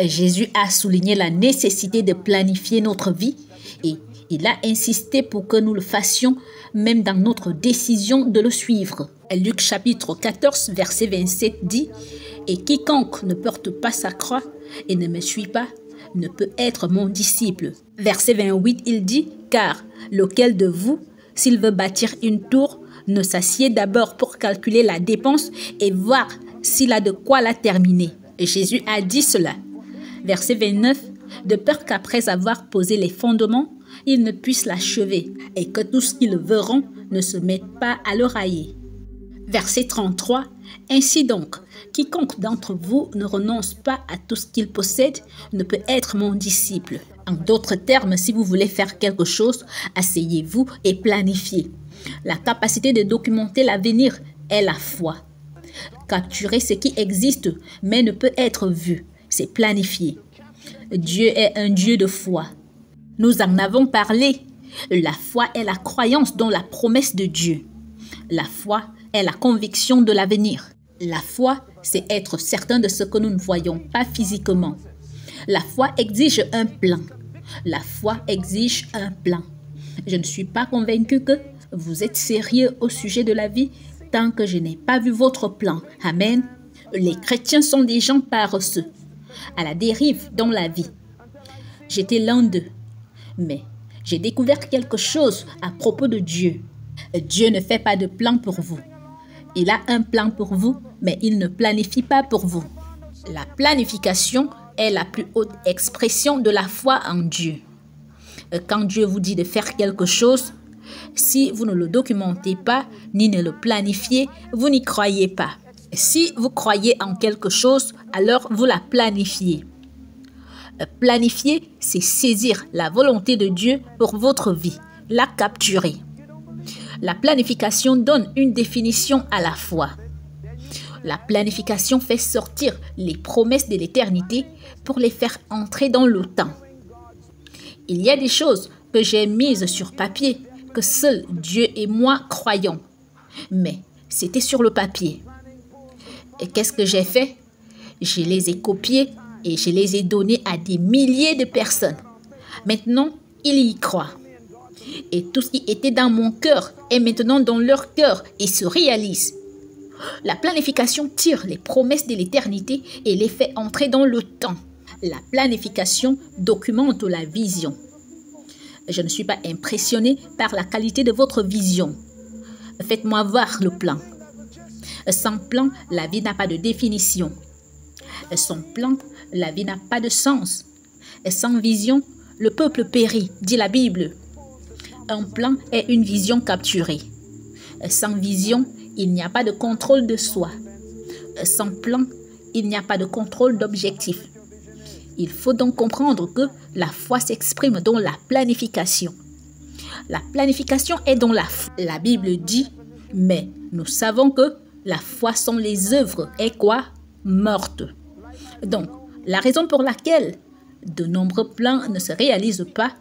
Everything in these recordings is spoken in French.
Jésus a souligné la nécessité de planifier notre vie et il a insisté pour que nous le fassions, même dans notre décision de le suivre. Luc chapitre 14, verset 27 dit « Et quiconque ne porte pas sa croix et ne me suit pas, ne peut être mon disciple. » Verset 28, il dit « Car lequel de vous, s'il veut bâtir une tour, ne s'assied d'abord pour calculer la dépense et voir s'il a de quoi la terminer. » Et Jésus a dit cela. Verset 29, de peur qu'après avoir posé les fondements, ils ne puissent l'achever et que tout ce qu'ils verront ne se mette pas à le railler. Verset 33, ainsi donc, quiconque d'entre vous ne renonce pas à tout ce qu'il possède ne peut être mon disciple. En d'autres termes, si vous voulez faire quelque chose, asseyez-vous et planifiez. La capacité de documenter l'avenir est la foi. Capturer ce qui existe mais ne peut être vu, c'est planifier. Dieu est un Dieu de foi. Nous en avons parlé. La foi est la croyance dans la promesse de Dieu. La foi est la conviction de l'avenir. La foi, c'est être certain de ce que nous ne voyons pas physiquement. La foi exige un plan. La foi exige un plan. Je ne suis pas convaincu que vous êtes sérieux au sujet de la vie tant que je n'ai pas vu votre plan. Amen. Les chrétiens sont des gens paresseux, à la dérive dans la vie. J'étais l'un d'eux, mais j'ai découvert quelque chose à propos de Dieu. Dieu ne fait pas de plan pour vous. Il a un plan pour vous, mais il ne planifie pas pour vous. La planification est la plus haute expression de la foi en Dieu. Quand Dieu vous dit de faire quelque chose, si vous ne le documentez pas, ni ne le planifiez, vous n'y croyez pas. Si vous croyez en quelque chose, alors vous la planifiez. Planifier, c'est saisir la volonté de Dieu pour votre vie, la capturer. La planification donne une définition à la foi. La planification fait sortir les promesses de l'éternité pour les faire entrer dans le temps. Il y a des choses que j'ai mises sur papier, que seul Dieu et moi croyons. Mais c'était sur le papier. Et qu'est-ce que j'ai fait? Je les ai copiées et je les ai données à des milliers de personnes. Maintenant, ils y croient. Et tout ce qui était dans mon cœur est maintenant dans leur cœur et se réalise. La planification tire les promesses de l'éternité et les fait entrer dans le temps. La planification documente la vision. Je ne suis pas impressionné par la qualité de votre vision. Faites-moi voir le plan. Sans plan, la vie n'a pas de définition. Sans plan, la vie n'a pas de sens. Sans vision, le peuple périt, dit la Bible. Un plan est une vision capturée. Sans vision, il n'y a pas de contrôle de soi. Sans plan, il n'y a pas de contrôle d'objectif. Il faut donc comprendre que la foi s'exprime dans la planification. La planification est dans la foi. La Bible dit, mais nous savons que la foi sans les œuvres est quoi? Morte. Donc, la raison pour laquelle de nombreux plans ne se réalisent pas,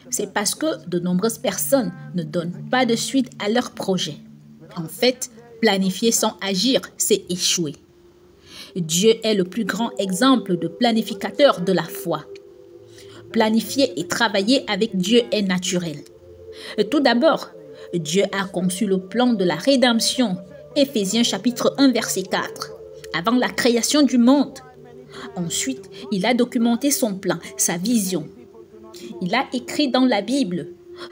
c'est parce que de nombreuses personnes ne donnent pas de suite à leurs projets. En fait, planifier sans agir, c'est échouer. Dieu est le plus grand exemple de planificateur de la foi. Planifier et travailler avec Dieu est naturel. Tout d'abord, Dieu a conçu le plan de la rédemption, Éphésiens chapitre 1 verset 4, avant la création du monde. Ensuite, il a documenté son plan, sa vision. Il a écrit dans la Bible.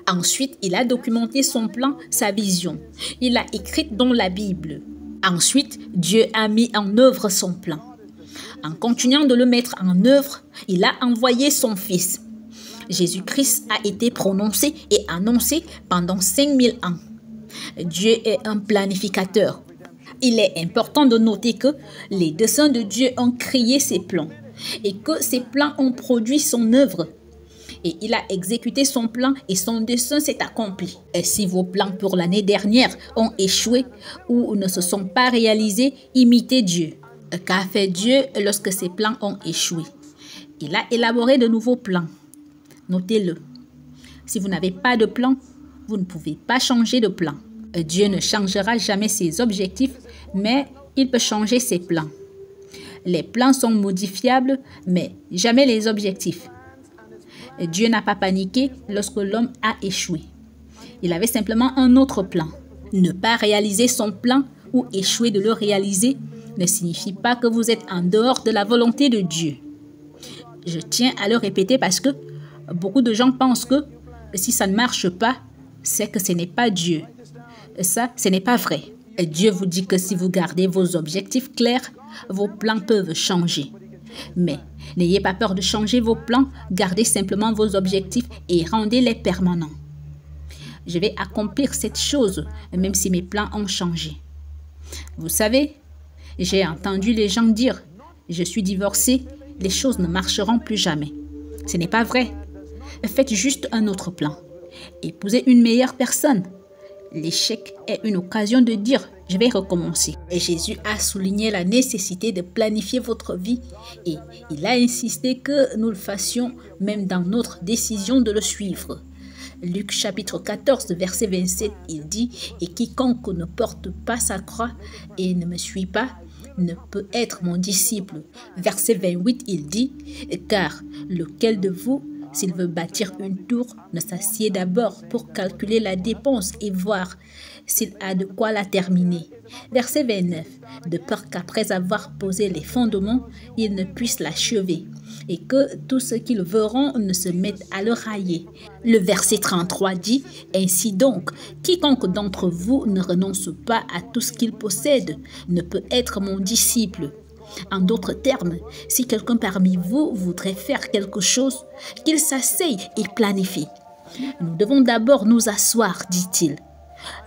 Ensuite, il a documenté son plan, sa vision. Il a écrit dans la Bible. Ensuite, Dieu a mis en œuvre son plan. En continuant de le mettre en œuvre, il a envoyé son Fils. Jésus-Christ a été prononcé et annoncé pendant 5000 ans. Dieu est un planificateur. Il est important de noter que les desseins de Dieu ont créé ses plans et que ces plans ont produit son œuvre. Et il a exécuté son plan et son dessein s'est accompli. Et si vos plans pour l'année dernière ont échoué ou ne se sont pas réalisés, imitez Dieu. Qu'a fait Dieu lorsque ses plans ont échoué? Il a élaboré de nouveaux plans. Notez-le. Si vous n'avez pas de plan, vous ne pouvez pas changer de plan. Dieu ne changera jamais ses objectifs, mais il peut changer ses plans. Les plans sont modifiables, mais jamais les objectifs. Dieu n'a pas paniqué lorsque l'homme a échoué. Il avait simplement un autre plan. Ne pas réaliser son plan ou échouer de le réaliser ne signifie pas que vous êtes en dehors de la volonté de Dieu. Je tiens à le répéter parce que beaucoup de gens pensent que si ça ne marche pas, c'est que ce n'est pas Dieu. Ça, ce n'est pas vrai. Dieu vous dit que si vous gardez vos objectifs clairs, vos plans peuvent changer. Mais n'ayez pas peur de changer vos plans, gardez simplement vos objectifs et rendez-les permanents. Je vais accomplir cette chose, même si mes plans ont changé. Vous savez, j'ai entendu les gens dire « Je suis divorcé, les choses ne marcheront plus jamais ». Ce n'est pas vrai. Faites juste un autre plan. Épousez une meilleure personne. L'échec est une occasion de dire « Je vais recommencer ». Et Jésus a souligné la nécessité de planifier votre vie et il a insisté que nous le fassions même dans notre décision de le suivre. Luc chapitre 14, verset 27, il dit « Et quiconque ne porte pas sa croix et ne me suit pas, ne peut être mon disciple. » Verset 28, il dit « Car lequel de vous, s'il veut bâtir une tour, ne s'assied d'abord pour calculer la dépense et voir s'il a de quoi la terminer. » Verset 29, de peur qu'après avoir posé les fondements, il ne puisse l'achever et que tous ceux qui le verront ne se mettent à le railler. Le verset 33 dit « Ainsi donc, quiconque d'entre vous ne renonce pas à tout ce qu'il possède ne peut être mon disciple. » En d'autres termes, si quelqu'un parmi vous voudrait faire quelque chose, qu'il s'asseye et planifie. Nous devons d'abord nous asseoir, dit-il.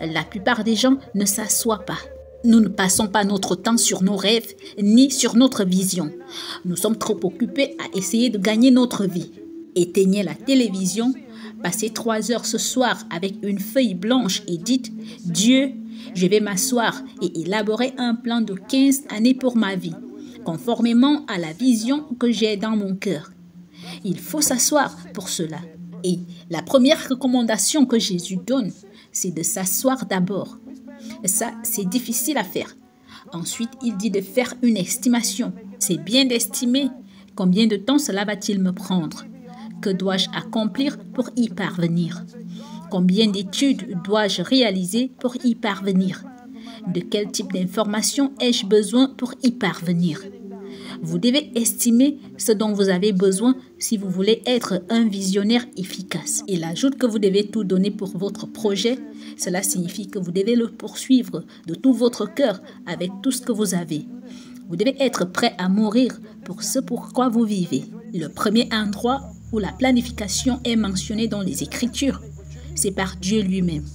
La plupart des gens ne s'assoient pas. Nous ne passons pas notre temps sur nos rêves ni sur notre vision. Nous sommes trop occupés à essayer de gagner notre vie. Éteignez la télévision, passez 3 heures ce soir avec une feuille blanche et dites « Dieu, je vais m'asseoir et élaborer un plan de 15 années pour ma vie, conformément à la vision que j'ai dans mon cœur. » Il faut s'asseoir pour cela. Et la première recommandation que Jésus donne, c'est de s'asseoir d'abord. Ça, c'est difficile à faire. Ensuite, il dit de faire une estimation. C'est bien d'estimer combien de temps cela va-t-il me prendre. Que dois-je accomplir pour y parvenir? Combien d'études dois-je réaliser pour y parvenir? De quel type d'informations ai-je besoin pour y parvenir? Vous devez estimer ce dont vous avez besoin si vous voulez être un visionnaire efficace. Il ajoute que vous devez tout donner pour votre projet. Cela signifie que vous devez le poursuivre de tout votre cœur avec tout ce que vous avez. Vous devez être prêt à mourir pour ce pourquoi vous vivez. Le premier endroit où la planification est mentionnée dans les Écritures, c'est par Dieu lui-même.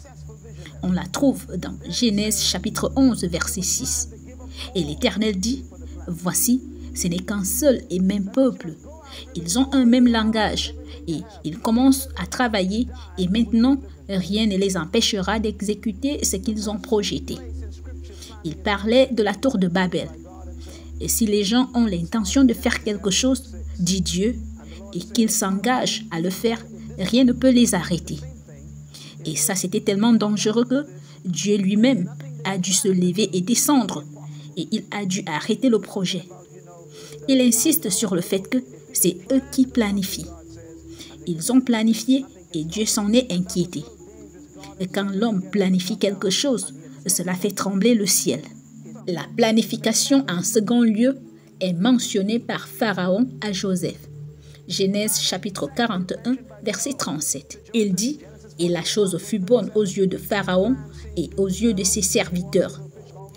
On la trouve dans Genèse chapitre 11, verset 6. Et l'Éternel dit, « Voici, ce n'est qu'un seul et même peuple. Ils ont un même langage et ils commencent à travailler et maintenant, rien ne les empêchera d'exécuter ce qu'ils ont projeté. » Il parlait de la tour de Babel. Et si les gens ont l'intention de faire quelque chose, dit Dieu, et qu'ils s'engagent à le faire, rien ne peut les arrêter. Et ça, c'était tellement dangereux que Dieu lui-même a dû se lever et descendre. Et il a dû arrêter le projet. Il insiste sur le fait que c'est eux qui planifient. Ils ont planifié et Dieu s'en est inquiété. Et quand l'homme planifie quelque chose, cela fait trembler le ciel. La planification en second lieu est mentionnée par Pharaon à Joseph. Genèse chapitre 41, verset 37. Il dit « Et la chose fut bonne aux yeux de Pharaon et aux yeux de ses serviteurs.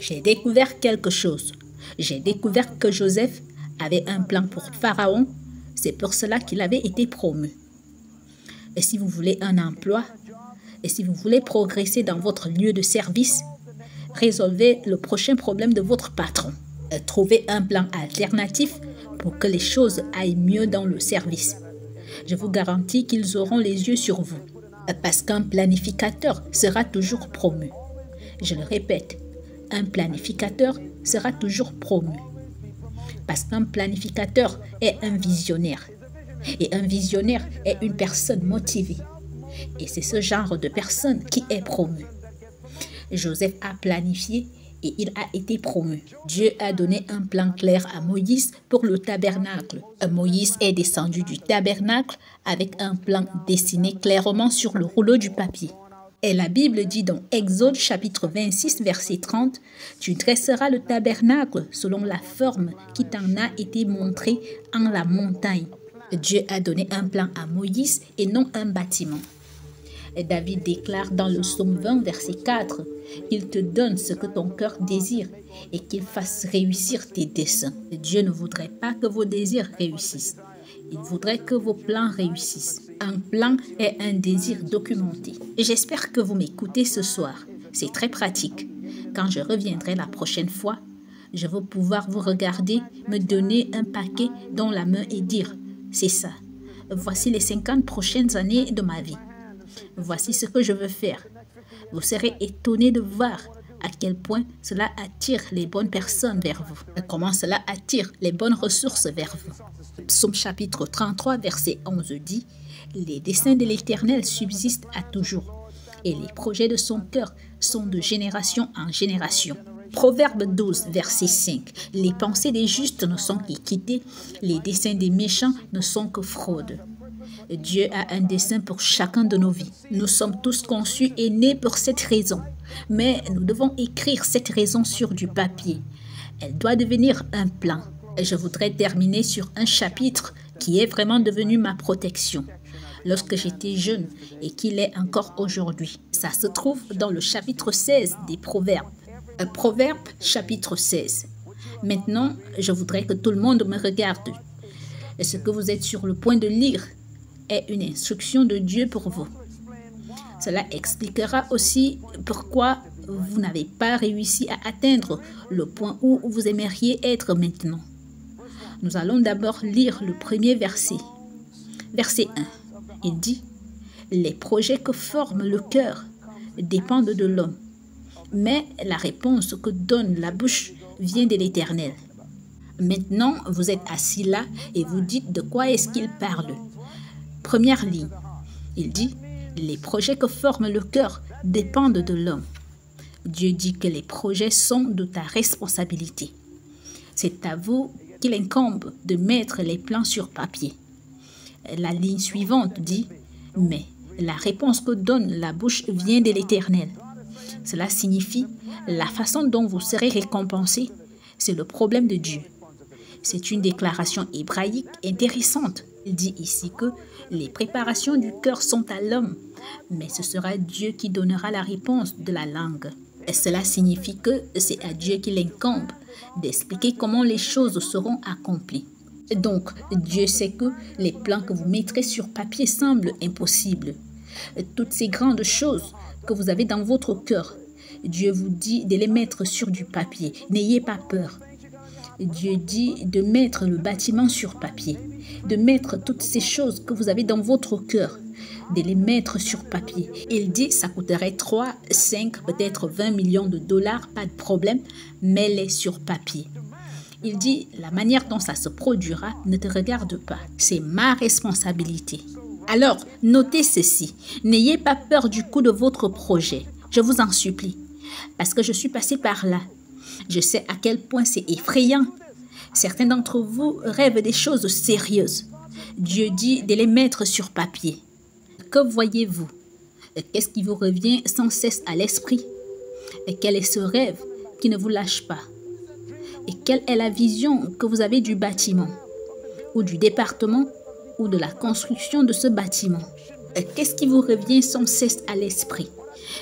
J'ai découvert quelque chose. J'ai découvert que Joseph avait un plan pour Pharaon. C'est pour cela qu'il avait été promu. » Et si vous voulez un emploi, et si vous voulez progresser dans votre lieu de service, résolvez le prochain problème de votre patron. Trouvez un plan alternatif pour que les choses aillent mieux dans le service. Je vous garantis qu'ils auront les yeux sur vous, parce qu'un planificateur sera toujours promu. Je le répète, un planificateur sera toujours promu. Parce qu'un planificateur est un visionnaire. Et un visionnaire est une personne motivée. Et c'est ce genre de personne qui est promu. Joseph a planifié et il a été promu. Dieu a donné un plan clair à Moïse pour le tabernacle. Moïse est descendu du tabernacle avec un plan dessiné clairement sur le rouleau du papier. Et la Bible dit dans Exode chapitre 26 verset 30, « Tu dresseras le tabernacle selon la forme qui t'en a été montrée en la montagne. » Dieu a donné un plan à Moïse et non un bâtiment. Et David déclare dans le psaume 20 verset 4, « Il te donne ce que ton cœur désire et qu'il fasse réussir tes desseins. » Dieu ne voudrait pas que vos désirs réussissent. Il voudrait que vos plans réussissent. Un plan est un désir documenté. J'espère que vous m'écoutez ce soir. C'est très pratique. Quand je reviendrai la prochaine fois, je vais pouvoir vous regarder, me donner un paquet dans la main et dire « C'est ça. Voici les 50 prochaines années de ma vie. Voici ce que je veux faire. » Vous serez étonné de voir à quel point cela attire les bonnes personnes vers vous. Et comment cela attire les bonnes ressources vers vous. Psaume chapitre 33, verset 11 dit « Les desseins de l'Éternel subsistent à toujours, et les projets de son cœur sont de génération en génération. » Proverbe 12, verset 5 « Les pensées des justes ne sont qu'équité, les desseins des méchants ne sont que fraude. » Dieu a un dessein pour chacun de nos vies. Nous sommes tous conçus et nés pour cette raison. Mais nous devons écrire cette raison sur du papier. Elle doit devenir un plan. Et je voudrais terminer sur un chapitre qui est vraiment devenu ma protection. Lorsque j'étais jeune et qu'il est encore aujourd'hui. Ça se trouve dans le chapitre 16 des Proverbes. Proverbe chapitre 16. Maintenant, je voudrais que tout le monde me regarde. Et ce que vous êtes sur le point de lire est une instruction de Dieu pour vous. Cela expliquera aussi pourquoi vous n'avez pas réussi à atteindre le point où vous aimeriez être maintenant. Nous allons d'abord lire le premier verset. Verset 1. Il dit « Les projets que forme le cœur dépendent de l'homme, mais la réponse que donne la bouche vient de l'Éternel. » Maintenant, vous êtes assis là et vous dites de quoi est-ce qu'il parle. Première ligne, il dit « Les projets que forme le cœur dépendent de l'homme. » Dieu dit que les projets sont de ta responsabilité. C'est à vous qu'il incombe de mettre les plans sur papier. La ligne suivante dit « Mais la réponse que donne la bouche vient de l'Éternel. » Cela signifie la façon dont vous serez récompensé, c'est le problème de Dieu. C'est une déclaration hébraïque intéressante. Il dit ici que les préparations du cœur sont à l'homme, mais ce sera Dieu qui donnera la réponse de la langue. Et cela signifie que c'est à Dieu qu'il incombe d'expliquer comment les choses seront accomplies. Donc, Dieu sait que les plans que vous mettrez sur papier semblent impossibles. Toutes ces grandes choses que vous avez dans votre cœur, Dieu vous dit de les mettre sur du papier. N'ayez pas peur. Dieu dit de mettre le bâtiment sur papier, de mettre toutes ces choses que vous avez dans votre cœur, de les mettre sur papier. Il dit ça coûterait 3, 5, peut-être 20 millions de dollars, pas de problème, mets-les sur papier. Il dit la manière dont ça se produira ne te regarde pas, c'est ma responsabilité. Alors, notez ceci, n'ayez pas peur du coût de votre projet, je vous en supplie, parce que je suis passé par là. Je sais à quel point c'est effrayant. Certains d'entre vous rêvent des choses sérieuses. Dieu dit de les mettre sur papier. Que voyez-vous? Qu'est-ce qui vous revient sans cesse à l'esprit? Et quel est ce rêve qui ne vous lâche pas? Et quelle est la vision que vous avez du bâtiment, ou du département, ou de la construction de ce bâtiment? Qu'est-ce qui vous revient sans cesse à l'esprit?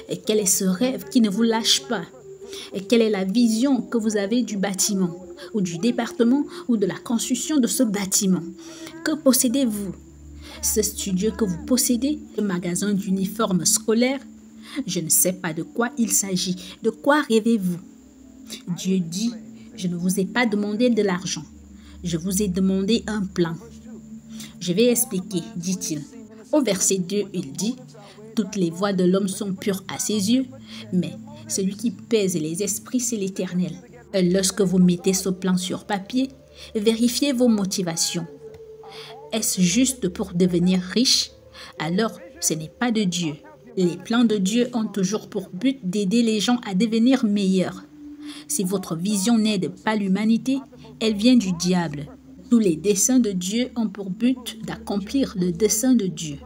Et quel est ce rêve qui ne vous lâche pas? Et quelle est la vision que vous avez du bâtiment, ou du département, ou de la construction de ce bâtiment? Que possédez-vous? Ce studio que vous possédez, le magasin d'uniformes scolaires? Je ne sais pas de quoi il s'agit. De quoi rêvez-vous? Dieu dit, je ne vous ai pas demandé de l'argent. Je vous ai demandé un plan. Je vais expliquer, dit-il. Au verset 2, il dit, toutes les voies de l'homme sont pures à ses yeux, mais celui qui pèse les esprits, c'est l'Éternel. Lorsque vous mettez ce plan sur papier, vérifiez vos motivations. Est-ce juste pour devenir riche? Alors, ce n'est pas de Dieu. Les plans de Dieu ont toujours pour but d'aider les gens à devenir meilleurs. Si votre vision n'aide pas l'humanité, elle vient du diable. Tous les desseins de Dieu ont pour but d'accomplir le dessein de Dieu.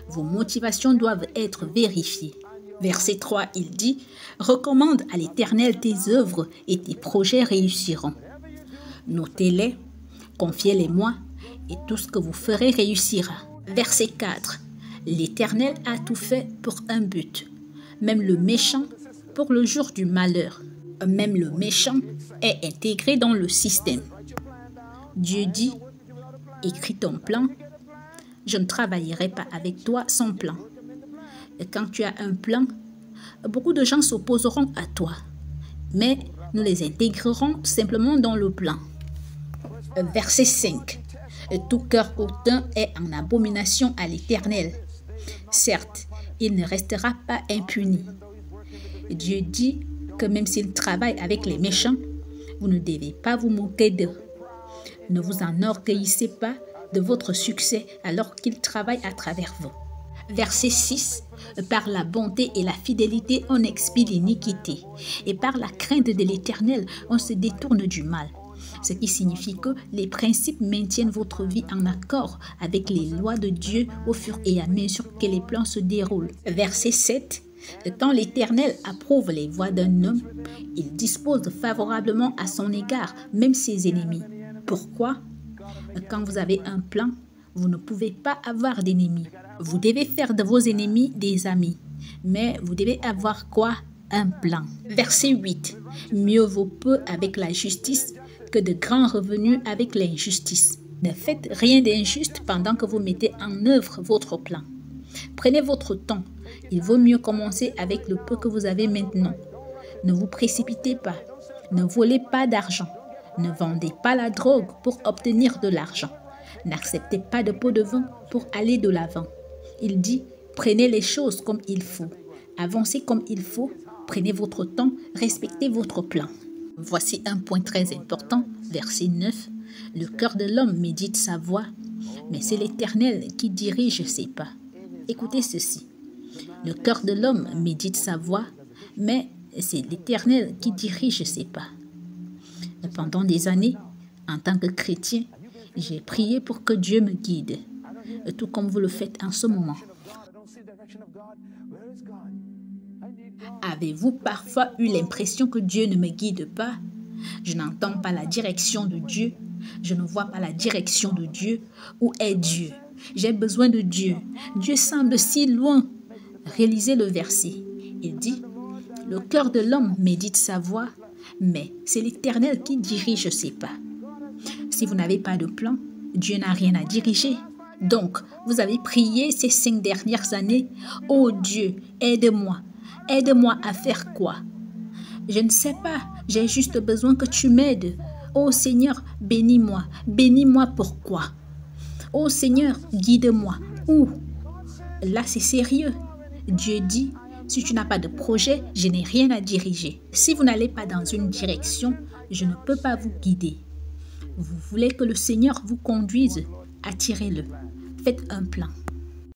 Vos motivations doivent être vérifiées. Verset 3, il dit « Recommande à l'Éternel tes œuvres et tes projets réussiront. Notez-les, confiez-les-moi et tout ce que vous ferez réussira. » Verset 4, « L'Éternel a tout fait pour un but, même le méchant pour le jour du malheur. » Même le méchant est intégré dans le système. Dieu dit « Écris ton plan, je ne travaillerai pas avec toi sans plan. » Et quand tu as un plan, beaucoup de gens s'opposeront à toi, mais nous les intégrerons simplement dans le plan. Verset 5. Tout cœur hautain est en abomination à l'Éternel. Certes, il ne restera pas impuni. Dieu dit que même s'il travaille avec les méchants, vous ne devez pas vous moquer d'eux. Ne vous enorgueillissez pas de votre succès alors qu'il travaille à travers vous. Verset 6. Par la bonté et la fidélité, on expie l'iniquité, et par la crainte de l'Éternel, on se détourne du mal. Ce qui signifie que les principes maintiennent votre vie en accord avec les lois de Dieu au fur et à mesure que les plans se déroulent. Verset 7. Quand l'Éternel approuve les voies d'un homme, il dispose favorablement à son égard, même ses ennemis. Pourquoi? Quand vous avez un plan, vous ne pouvez pas avoir d'ennemis. Vous devez faire de vos ennemis des amis. Mais vous devez avoir quoi? Un plan. Verset 8. Mieux vaut peu avec la justice que de grands revenus avec l'injustice. Ne faites rien d'injuste pendant que vous mettez en œuvre votre plan. Prenez votre temps. Il vaut mieux commencer avec le peu que vous avez maintenant. Ne vous précipitez pas. Ne volez pas d'argent. Ne vendez pas la drogue pour obtenir de l'argent. N'acceptez pas de pot de vin pour aller de l'avant. Il dit, prenez les choses comme il faut. Avancez comme il faut. Prenez votre temps. Respectez votre plan. Voici un point très important, verset 9. Le cœur de l'homme médite sa voie, mais c'est l'Éternel qui dirige ses pas. Écoutez ceci. Le cœur de l'homme médite sa voie, mais c'est l'Éternel qui dirige ses pas. Pendant des années, en tant que chrétien, j'ai prié pour que Dieu me guide, tout comme vous le faites en ce moment. Avez-vous parfois eu l'impression que Dieu ne me guide pas? Je n'entends pas la direction de Dieu. Je ne vois pas la direction de Dieu. Où est Dieu? J'ai besoin de Dieu. Dieu semble si loin. Réalisez le verset. Il dit, le cœur de l'homme médite sa voie, mais c'est l'Éternel qui dirige ses pas. Si vous n'avez pas de plan, Dieu n'a rien à diriger. Donc, vous avez prié ces 5 dernières années. Oh Dieu, aide-moi. Aide-moi à faire quoi? Je ne sais pas. J'ai juste besoin que tu m'aides. Oh Seigneur, bénis-moi. Bénis-moi pourquoi? Oh Seigneur, guide-moi. Où? Là, c'est sérieux. Dieu dit, si tu n'as pas de projet, je n'ai rien à diriger. Si vous n'allez pas dans une direction, je ne peux pas vous guider. Vous voulez que le Seigneur vous conduise? Attirez-le. Faites un plan.